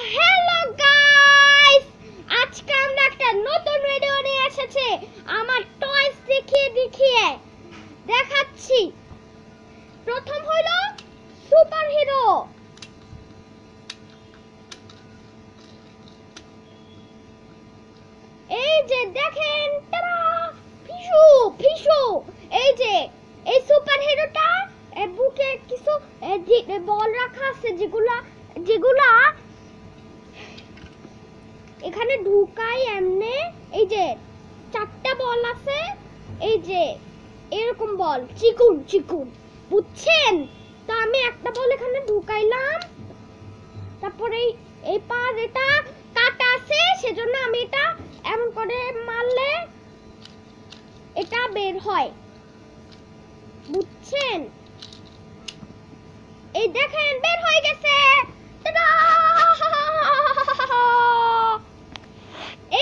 Hello guys, আজকে আমরা একটা নতুন ভিডিও নিয়ে এসেছি। আমার টয়স দেখিয়ে দেখিয়ে দেখাচ্ছি। প্রথম হলো সুপার হিরো। এই যে দেখেন, টাটা, ফিশু ফিশু। এই যে এই সুপার হিরোটা বুকে কিছু বল রাখা আছে, যেগুলা এখানে ঢুকাই এমনে। এই যে চারটা বল আছে, এই যে এরকম বল, চিকুন চিকুন, বুঝছেন? তো আমি একটা বল এখানে ঢুকাইলাম, তারপরে এই পার এটা কাটা আছে, সেজন্য আমি এটা এমন করে মারলে এটা বের হয়, বুঝছেন? এই দেখেন বের হয়ে গেছে। টাটা!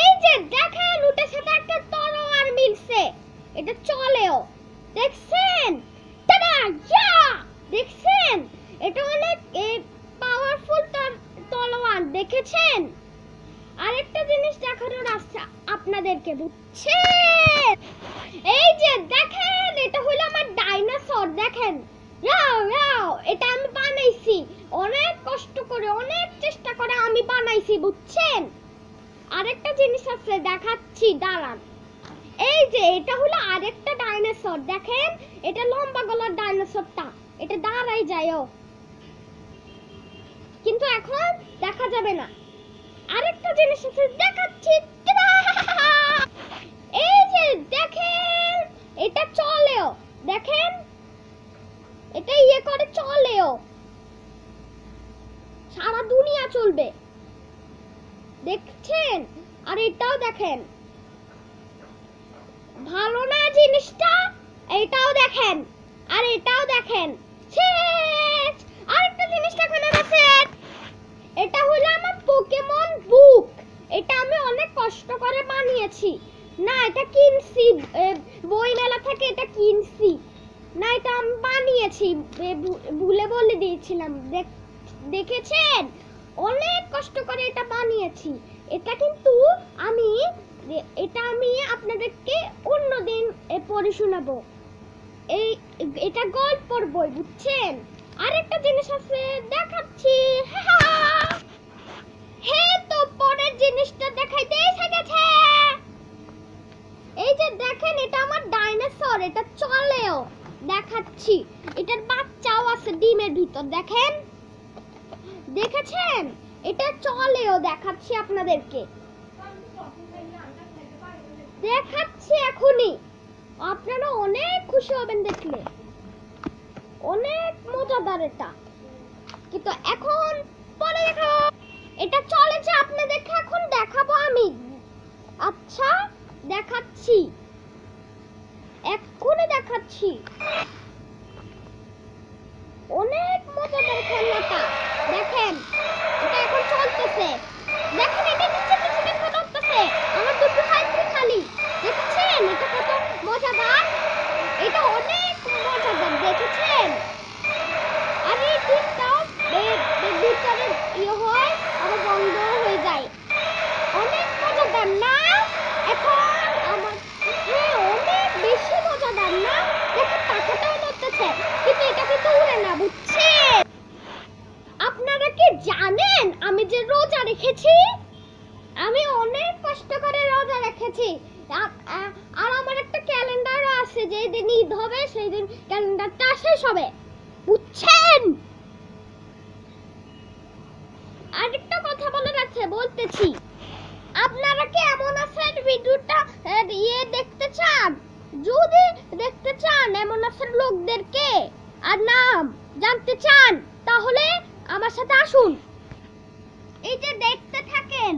এই যে দেখেন ওটার সাথে একটা তলোয়ার মিলছে, এটা চলেও, দেখছেন? টাটা! ইয়া! দেখছেন? এটা অনেক পাওয়ারফুল তলোয়ার, দেখেছেন? আরেকটা জিনিস দেখানোর আছে আপনাদেরকে, বুঝছেন? এই যে দেখেন, এটা হলো আমার ডাইনোসর। দেখেন, রাও রাও, এটা আমি বানাইছি অনেক কষ্ট করে, অনেক চেষ্টা করে আমি বানাইছি, বুঝছেন? আরেকটা জিনিস আছে, দেখাচ্ছি, দাঁড়ান। এই যে এটা হলো আরেকটা ডাইনোসর, দেখেন এটা লম্বা গলার ডাইনোসরটা, এটা দাঁড়াই যায়ও, কিন্তু এখন দেখা যাবে না। আরেকটা জিনিস আছে, দেখাচ্ছি। এই যে দেখেন, এটা চলেও, দেখেন এটা ইয়ে করে চলেও, সারা দুনিয়া চলবে, দেখছেন? আর এটাও দেখেন, ভালো না জিনিসটা? এটাও দেখেন, আর এটাও দেখেন, শেষ। আরেকটা জিনিস দেখানোর আছে, এটা হলো আমার পোকেমন বুক। এটা আমি অনেক কষ্ট করে বানিয়েছি, না এটা কিনছি, বই মেলা থেকে এটা কিনছি না, এটা আমি বানিয়েছি, ভুলে বলে দিয়েছিলাম। দেখেছেন, অনেক কষ্ট করে এটা বানিয়েছি। এটা কিন্তু আমি আপনাদেরকে অন্যদিন পড়ে শোনাবো। এটা গল্পর বই, বুঝছেন? আরেকটা জিনিস আছে, দেখাচ্ছি। হ্যাঁ, তো পরের জিনিসটা দেখাইতে এসে গেছে। এই যে দেখেন, এটা আমার ডাইনোসর, এটা চলেও, দেখাচ্ছি। এটার বাচ্চাও আছে ডিমের ভিতর, দেখেন, দেখেছেন? এটা চলেও, দেখাচ্ছি আপনাদেরকে, দেখাচ্ছি এখনই। আপনারা অনেক খুশি হবেন দেখলে, অনেক মজাদার এটা, কিন্তু এখন পরে দেখাবো। এটা চলেছে, আপনাদেরকে এখন দেখাবো আমি। আচ্ছা, দেখাচ্ছি, এক্ষুনি দেখাচ্ছি। অনেক মজাদার খেলনাটা, দেখেন এটা এখন চলতেছে, দেখেন এটা নিচে কিছু কিছু নড়তেছে, আমার দুটো হাত খালি, দেখছেন? এটা কত মজাদার, এটা অনেক মজাদার, দেখেছেন? আর এই টিপটাও ভিতরে ইয়ে হয়, আবার বন্ধ হয়ে যায়, অনেক মজাদার না? এখন আমার অনেক বেশি মজাদার না? দেখেন পাখাটাও নড়তেছে, কিন্তু এটা কিন্তু উড়ে না, বুঝছেন? আপনারা কি জানেন আমি যে রোজা রেখেছি? আমি অনেক কষ্ট করে রোজা রেখেছি, আর আমার একটা ক্যালেন্ডারও আছে, যেই দিন ঈদ হবে সেই দিন ক্যালেন্ডারটা শেষ হবে, বুঝছেন? আরেকটা কথা বলার আছে, বলতেছি। আপনারা কি এমন আছেন ভিডিওটা দেখতে চান? যদি দেখতে চান এমন আছেন লোকদেরকে আর নাম জানতে চান, তাহলে আমার সাথে আসুন, এই যে দেখতে থাকেন।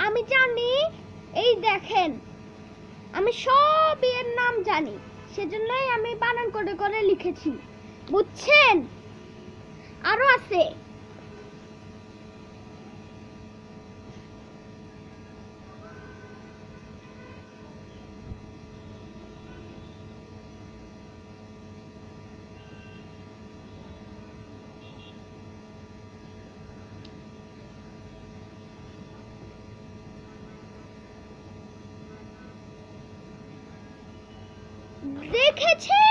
আমি জানি, এই দেখেন, আমি সব এর নাম জানি, সেজন্যই আমি বানান করে করে লিখেছি, বুঝছেন? আরো আছে। দেখেছেন?